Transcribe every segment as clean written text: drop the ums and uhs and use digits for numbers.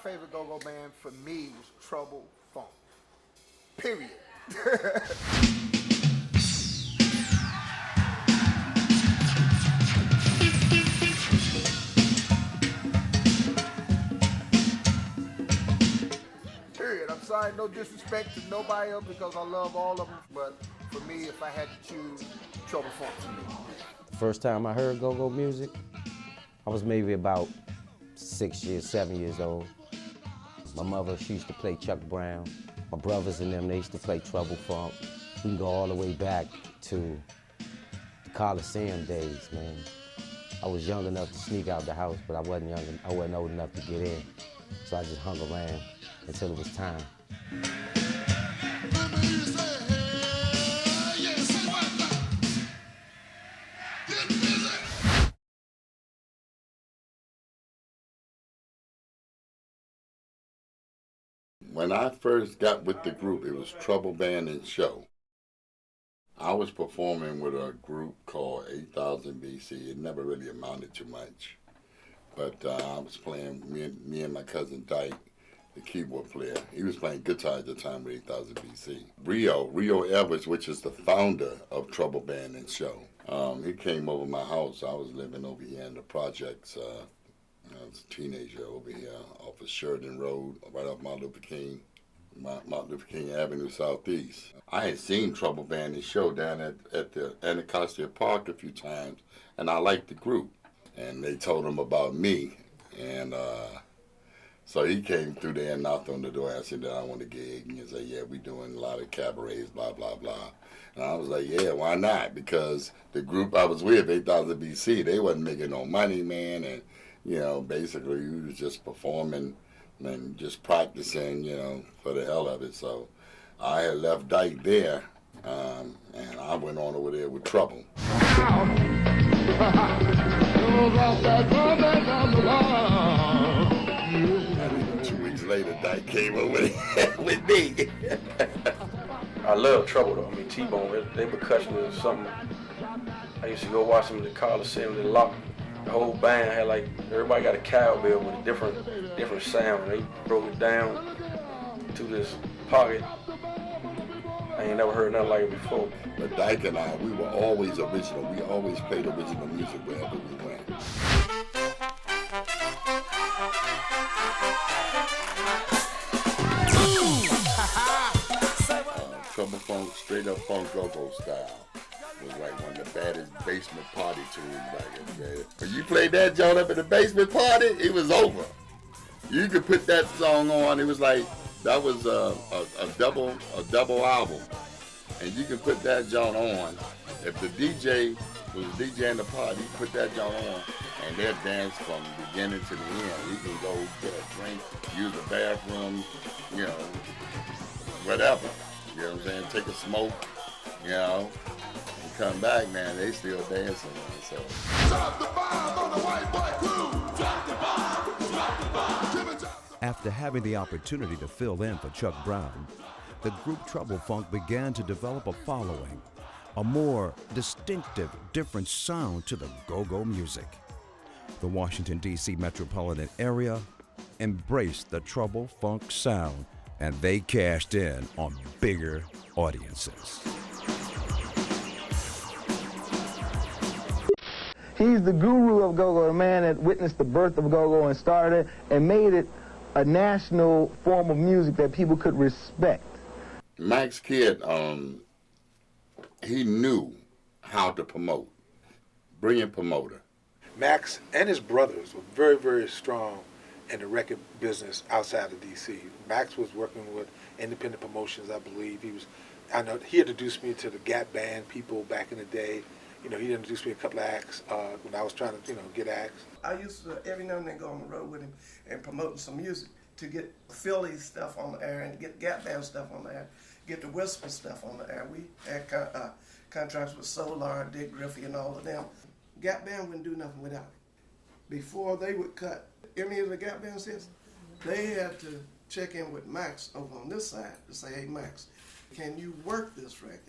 favorite go-go band for me was Trouble Funk. Period. Period. I'm sorry, no disrespect to nobody else because I love all of them, but for me, if I had to choose, Trouble Funk to me. First time I heard go-go music, I was maybe about 7 years old. My mother, she used to play Chuck Brown. My brothers and them, they used to play Trouble Funk. We can go all the way back to the Coliseum days, man. I was young enough to sneak out the house, but I wasn't old enough to get in. So I just hung around until it was time. When I first got with the group, it was Trouble Band and Show. I was performing with a group called 8000 BC. It never really amounted to much. But I was playing, me and my cousin Dyke, the keyboard player. He was playing guitar at the time with 8000 BC. Rio Evers, which is the founder of Trouble Band and Show. He came over my house. I was living over here in the projects. I was a teenager over here off of Sheridan Road, right off Martin Luther King Avenue Southeast. I had seen Trouble Band and Show down at the Anacostia Park a few times, and I liked the group. And they told him about me, and so he came through there and knocked on the door and said that I want a gig, and he said, yeah, we doing a lot of cabarets, blah, blah, blah. And I was like, yeah, why not? Because the group I was with, 8000 BC, they wasn't making no money, man, and basically we was just performing and just practicing, for the hell of it. So I had left Dyke there, and I went on over there with Trouble. And then 2 weeks later, Dyke came over with me. I love Trouble though. I mean, T-Bone, they percussion is something. I used to go watch them in the Coliseum. They locked. The whole band had everybody got a cowbell with a different sound. They broke it down to this pocket. I ain't never heard nothing like it before. But Dyke and I, we were always original. We always played original music wherever we went. Trouble Funk, straight up funk go-go style. Was like one of the baddest basement party tunes back in the day. When you played that joint up in the basement party, it was over. You could put that song on. It was like that was a double album, and you can put that joint on. If the DJ was DJing the party, you put that joint on, and they'll dance from beginning to the end. You can go get a drink, use the bathroom, whatever. You know what I'm saying? Take a smoke, come back, man, they still dancing, man, so. Drop the bomb on the white boy crew. Drop the bomb, drop the bomb. After having the opportunity to fill in for Chuck Brown, the group Trouble Funk began to develop a following, a more distinctive, different sound to the go-go music. The Washington, D.C. metropolitan area embraced the Trouble Funk sound, and they cashed in on bigger audiences. He's the guru of go-go, the man that witnessed the birth of go-go and started it and made it a national form of music that people could respect. Max Kidd, he knew how to promote. Brilliant promoter. Max and his brothers were very, very strong in the record business outside of D.C. Max was working with independent promotions, I believe. I know he introduced me to the Gap Band people back in the day. He introduced me a couple of acts when I was trying to, get acts. I used to every now and then go on the road with him and promoting some music to get Philly stuff on the air and get Gap Band stuff on the air, get the Whisper stuff on the air. We had contracts with Solar, Dick Griffey, and all of them. Gap Band wouldn't do nothing without it. Before they would cut any of the Gap Band sets, they had to check in with Max over on this side to say, hey, Max, can you work this record?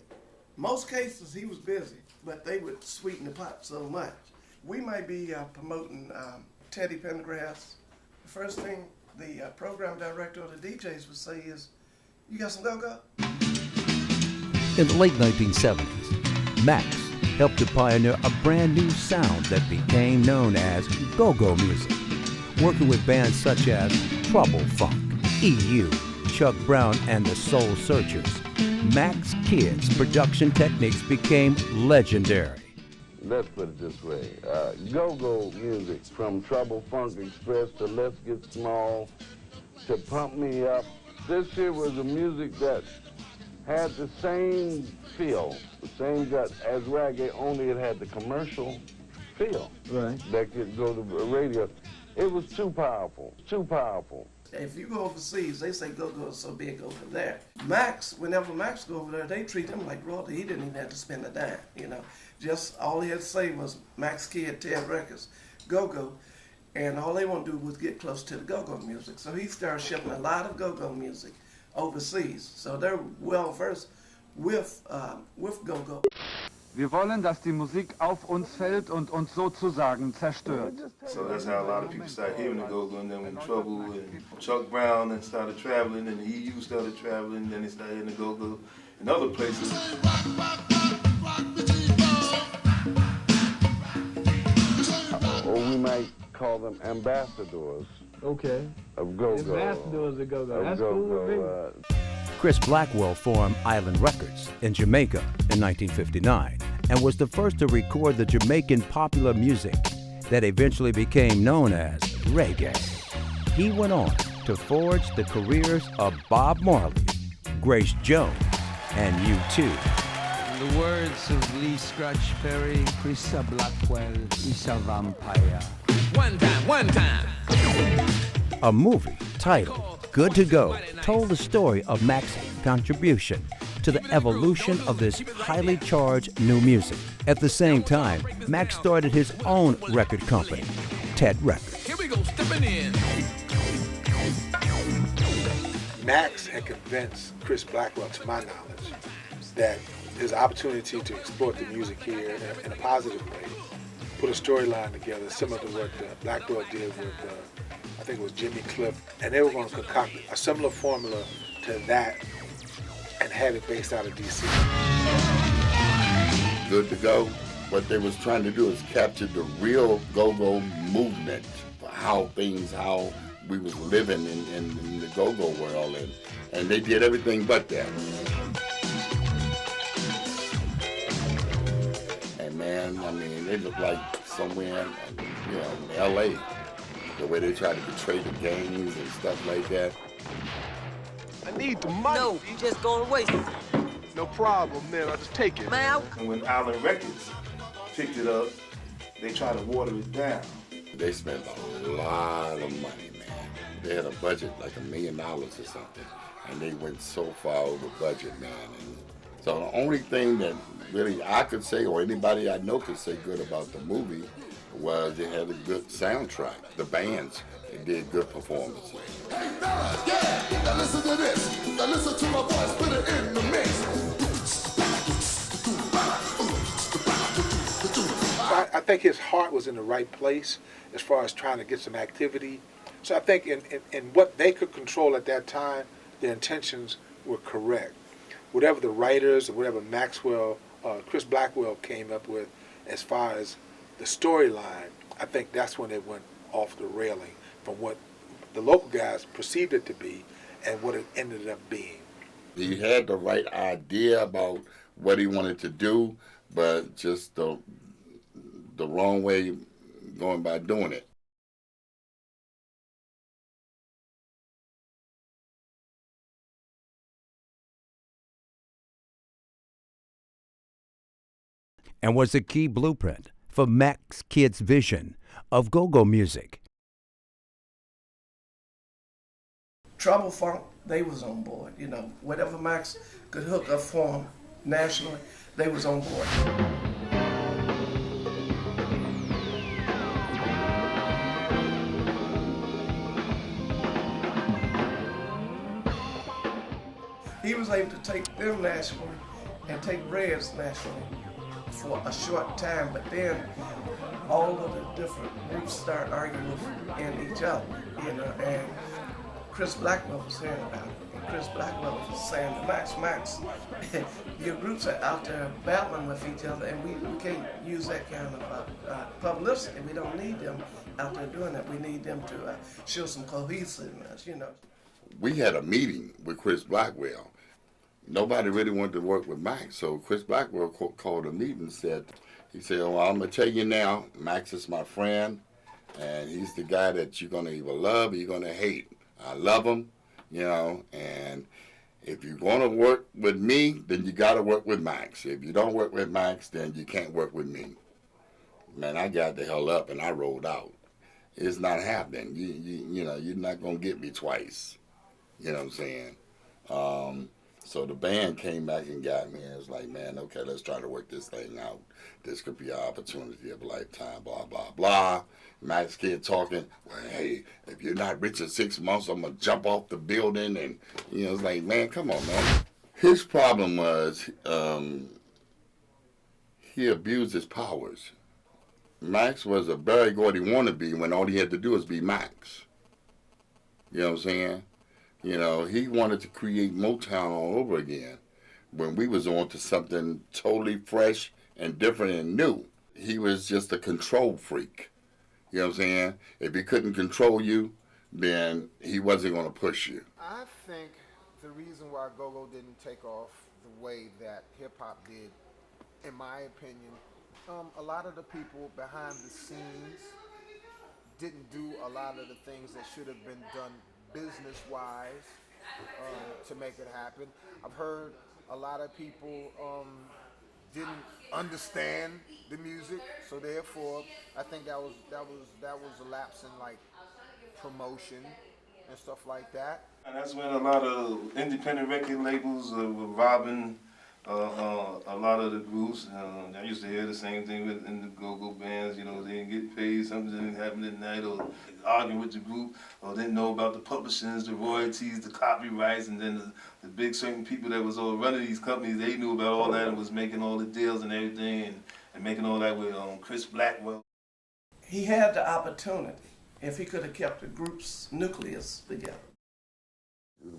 Most cases, he was busy, but they would sweeten the pot so much. We might be promoting Teddy Pendergrass. The first thing the program director or the DJs would say is, "You got some go-go?" In the late 1970s, Max helped to pioneer a brand new sound that became known as go-go music, working with bands such as Trouble Funk, EU, Chuck Brown, and the Soul Searchers. Max Kid's production techniques became legendary. Let's put it this way, go-go music, from Trouble Funk Express to Let's Get Small to Pump Me Up. This here was a music that had the same feel, the same gut as reggae, only it had the commercial feel. Right. That could go to the radio. It was too powerful, too powerful. If you go overseas, they say go-go is so big over there. Max, whenever Max go over there, they treat him like royalty. He didn't even have to spend a dime, you know. Just all he had to say was Max Kid, Ted Records, go-go. And all they want to do was get close to the go-go music. So he started shipping a lot of go-go music overseas. So they're well versed with go-go. Wir wollen, dass die Musik auf uns fällt und uns sozusagen zerstört. So that's how a lot of people started hearing the go-go, and then when Trouble and Chuck Brown then started traveling, and the EU started traveling, then they started hearing the go-go in other places. Or we might call them ambassadors. Okay. Of go-go. Ambassadors of go-go. That's cool with me. Chris Blackwell formed Island Records in Jamaica in 1959 and was the first to record the Jamaican popular music that eventually became known as reggae. He went on to forge the careers of Bob Marley, Grace Jones, and U2. In the words of Lee Scratch Perry, Chris Blackwell is a vampire. One time. A movie titled Good to Go told the story of Max's contribution to the evolution of this highly charged new music. At the same time, Max started his own record company, Ted Records. Here we go, stepping in. Max had convinced Chris Blackwell, to my knowledge, that there's an opportunity to exploit the music here in a positive way, put a storyline together similar to what Blackwell did with I think it was Jimmy Cliff, and they were going to concoct a similar formula to that and have it based out of DC. Good to Go. What they was trying to do is capture the real go-go movement, how we was living in the go-go world, and they did everything but that. And man, I mean, they look like somewhere, in LA. The way they try to portray the gangs and stuff like that. I need the money. No, you just going to waste it. No problem, man. I'll just take it. Man, And when Island Records picked it up, they tried to water it down. They spent a lot of money, man. They had a budget like $1 million or something, and they went so far over budget, man. And so the only thing that really I could say, or anybody I know could say good about the movie, was they had a good soundtrack. The bands, they did good performances. Hey fellas, yeah, now listen to this. Now listen to my voice, put it in the mix. I think his heart was in the right place as far as trying to get some activity. So I think in what they could control at that time, their intentions were correct. Whatever the writers or whatever Chris Blackwell came up with as far as the storyline, I think that's when it went off the railing from what the local guys perceived it to be and what it ended up being. He had the right idea about what he wanted to do, but just the wrong way going by doing it. And was a key blueprint for Max Kid's vision of go-go music. Trouble Funk, they was on board. Whatever Max could hook up for them nationally, they was on board. He was able to take them nationally and take Reds nationally for a short time, but then all of the different groups start arguing in each other, and Chris Blackwell was hearing about it. And Chris Blackwell was saying to Max, your groups are out there battling with each other, and we can't use that kind of publicity. We don't need them out there doing that. We need them to show some cohesiveness, you know. We had a meeting with Chris Blackwell. Nobody really wanted to work with Max, so Chris Blackwell called a meeting and said, well, I'm going to tell you now, Max is my friend, and he's the guy that you're going to either love or you're going to hate. I love him, you know, and if you're going to work with me, then you got to work with Max. If you don't work with Max, then you can't work with me. Man, I got the hell up and I rolled out. It's not happening. You know, you're not going to get me twice. You know what I'm saying? So the band came back and got me, and it was like, man, okay, let's try to work this thing out. This could be an opportunity of a lifetime, blah, blah, blah. Max kid talking, well, hey, if you're not rich in 6 months, I'm going to jump off the building. And, you know, it's like, man, come on, man. His problem was he abused his powers. Max was a Barry Gordy wannabe when all he had to do was be Max. You know what I'm saying? You know, he wanted to create Motown all over again when we was on to something totally fresh and different and new. He was just a control freak. You know what I'm saying? If he couldn't control you, then he wasn't going to push you. I think the reason why go-go didn't take off the way that hip-hop did, in my opinion, a lot of the people behind the scenes didn't do a lot of the things that should have been done business-wise to make it happen. I've heard a lot of people didn't understand the music, so therefore, I think that was a lapse in like promotion and stuff like that. And that's when a lot of independent record labels were robbing a lot of the groups. I used to hear the same thing in the go-go bands. You know, they didn't get paid, something didn't happen at night, or arguing with the group, or didn't know about the publishings, the royalties, the copyrights, and then the big certain people that was all running these companies, they knew about all that and was making all the deals and everything, and making all that with Chris Blackwell. He had the opportunity if he could have kept the group's nucleus together.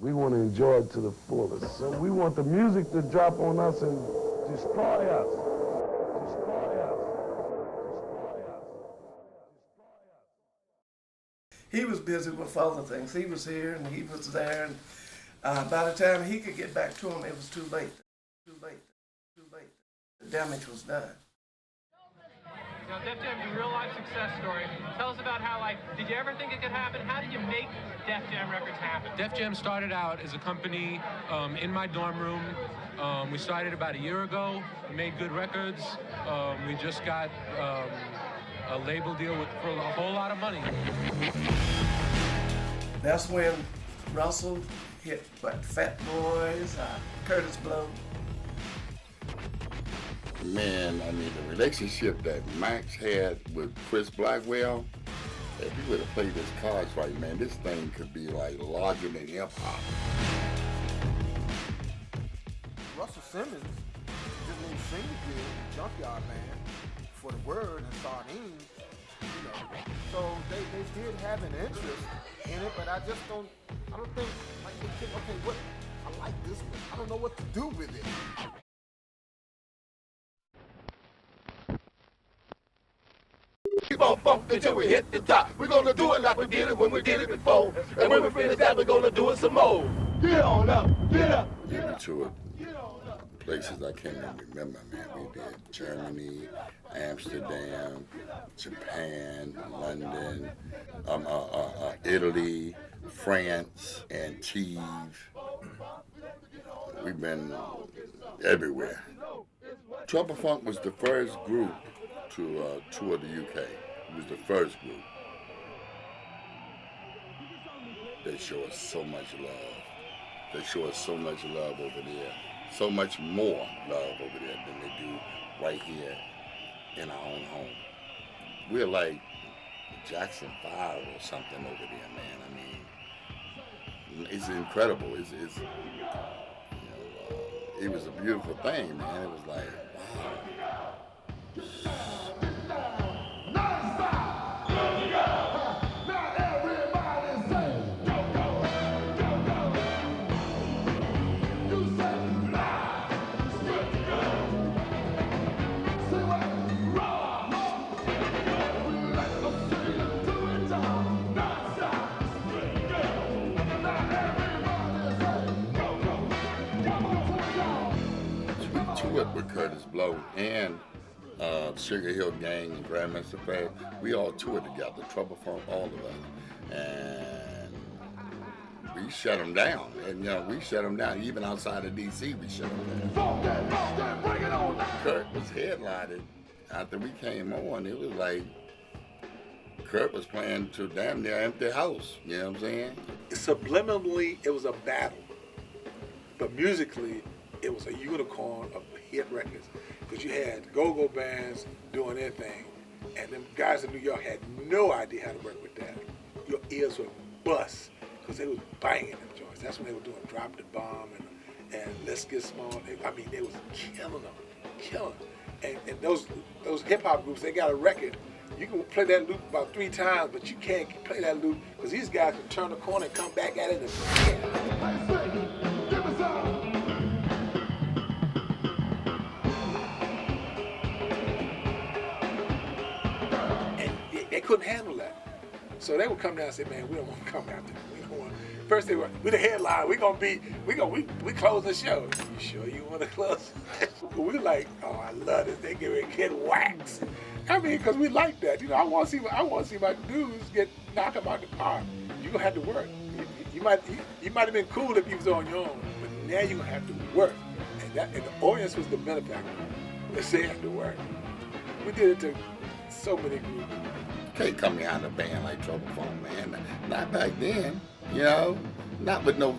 We want to enjoy it to the fullest. So we want the music to drop on us and destroy us. Destroy us. Destroy us. He was busy with other things. He was here and he was there, and by the time he could get back to him, it was too late. Too late. Too late. The damage was done. Now, Def Jam's a real-life success story. Tell us about how, did you ever think it could happen? How did you make Def Jam Records happen? Def Jam started out as a company in my dorm room. We started about a year ago. We made good records. We just got a label deal for a whole lot of money. That's when Russell hit, Fat Boys, Curtis Blow. Man, I mean, the relationship that Max had with Chris Blackwell, if he would have played his cards right, man, this thing could be like larger than hip-hop. Russell Simmons just need to sing the deal with Junkyard Man for the Word and Sardines, you know. So they did have an interest in it, but I don't think, okay, what, I like this one. I don't know what to do with it. Keep on funkin' till we hit the top. We're gonna do it like we did it when we did it before. And when we finish that, we're gonna do it some more. Get on up, get up. We toured places I can't even remember, man. We did Germany, Amsterdam, Japan, London, Italy, France, Antibes. We've been everywhere. Trouble Funk was the first group to tour the UK. It was the first group. They show us so much love. They show us so much love over there. So much more love over there than they do right here in our own home. We're like Jackson 5 or something over there, man. I mean, it's incredible. It was a beautiful thing, man. It was like, wow. Blow and Sugar Hill Gang and Grandmaster Flash, we all toured together, Trouble Funk, all of us. And we shut them down. And, you know, we shut them down. Even outside of D.C., we shut them down. Kurt was headlining. After we came on, it was like Kurt was playing to damn near empty house. You know what I'm saying? Subliminally, it was a battle. But musically, it was a unicorn of hit records. Because you had go-go bands doing their thing. And them guys in New York had no idea how to work with that. Your ears would bust because they was banging them joints. That's when they were doing Drop the Bomb and Let's Get Small. I mean, they was killing them. And those hip-hop groups, they got a record. You can play that loop about 3 times, but you can't play that loop because these guys can turn the corner and come back at it again. And they couldn't handle that. So they would come down and say, man, we don't want to come after them. We don't want. First they were, we the headline, we close the show. You sure you want to close? We like, oh, I love this. They get waxed. I mean, because we like that. You know, I want to see my dudes get knocked about the park. You're gonna have to work. You might have been cool if you was on your own, but now you're gonna have to work. And the audience was the benefactor. They have to work. We did it to so many groups. Can't come behind a band like Trouble Funk, man. Not back then, you know. Not with no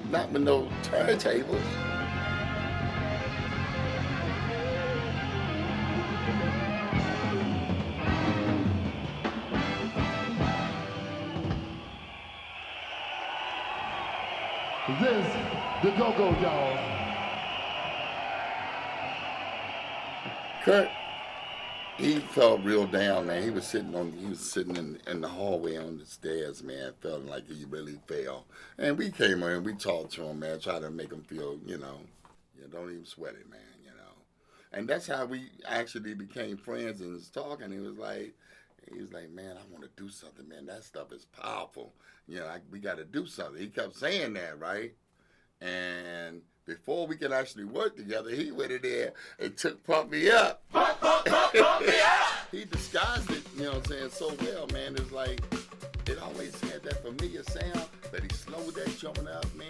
turntables. This the go-go y'all. Kurt, he felt real down, man. He was sitting in the hallway on the stairs, man, feeling like he really fell. And we came in, we talked to him, man, tried to make him feel, don't even sweat it, man, And that's how we actually became friends and was talking. He was like, man, I want to do something, man. That stuff is powerful. We got to do something. He kept saying that, right? And before we could actually work together, he went in there and took Pump Me Up. Pump Me Up! He disguised it, so well, man. It's like, it always had that familiar sound, but he slowed that jumping up, man.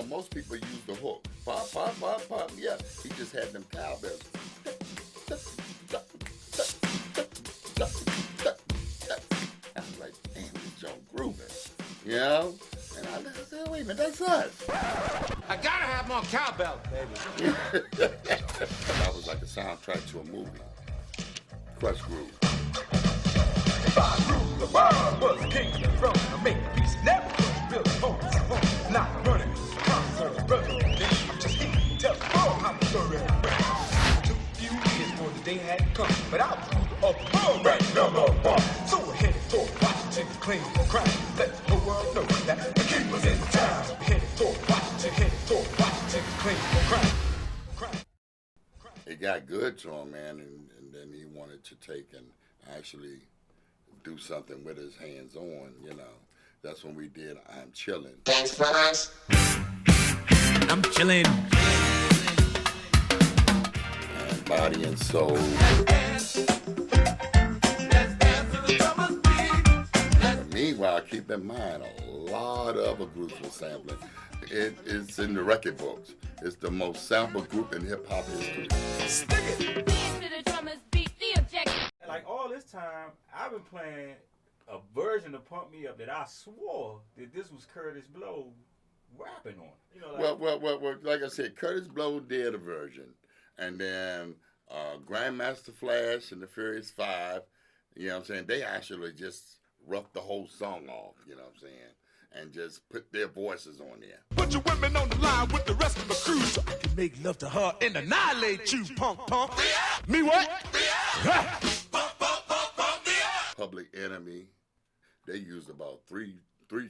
Most people use the hook. Pop, pop, pop, pop. Yeah, he just had them cowbells. I was like, damn, this Joe grooving. And I said, wait a minute, that's us. I gotta have more cowbell, baby. That was like a soundtrack to a movie. Crush Groove. If I ruled the world, was king of the throne, I make peace, never build a home, not running. I'm just here to tell the world how the story went. Took a few years for the day had come, but I was up for rank number 1. So we're headed toward Washington to claim the crown. Let the whole world know that the king was in town. So we're headed toward Washington to claim the crown. It got good to him, man, and then he wanted to take and actually do something with his hands on, That's when we did I'm Chillin'. Thanks, fellas. I'm chillin'. And Body and Soul. And meanwhile, keep in mind, a lot of other groups were sampling. It's in the record books. It's the most sampled group in hip hop history. Like all this time, I've been playing a version of Pump Me Up that I swore that this was Curtis Blow rapping on. Well, like I said, Curtis Blow did a version. And then Grandmaster Flash and the Furious Five, they actually just roughed the whole song off, and just put their voices on there. Put your women on the line with the rest of the crew so I can make love to her and annihilate you, punk. Me what? Public Enemy, they used about three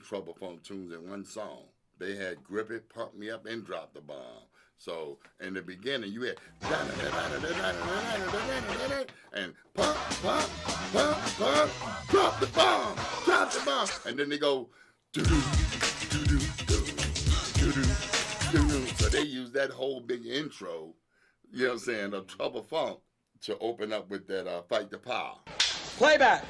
Trouble Funk tunes in one song. They had Grip It, Pump Me Up, and Drop the Bomb. So in the beginning, you had and pump, pump, pump, pump, drop the bomb, and then they go doo doo doo doo doo doo doo. So they use that whole big intro, you know what I'm saying, of Trouble Funk to open up with that Fight the Power. Playback.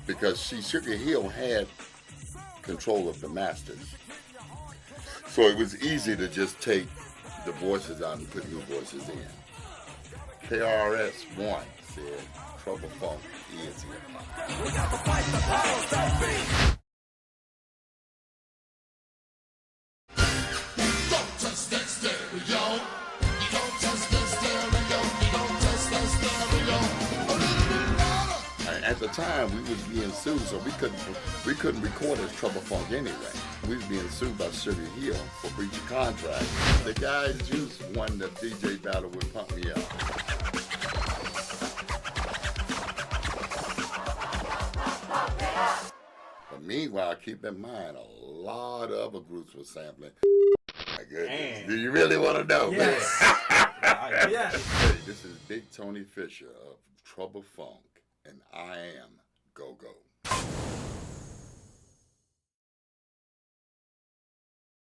Because Sugar Hill had control of the masters. So it was easy to just take the voices out and put new voices in. KRS-One said Trouble Funk is hip-hop. We got to fight the powers that be. Don't touch that stereo. You don't touch that stereo. You don't touch that stereo. A little bit louder. At the time, we was being sued, so we couldn't record as Trouble Funk anyway. We was being sued by Sugar Hill for breach of contract. The guy Juice won the DJ battle with Pump Me Up. But meanwhile, keep in mind, a lot of other groups were sampling. My goodness, do you really want to know? Yes. Yes. Hey, this is Big Tony Fisher of Trouble Funk, and I am Go-Go.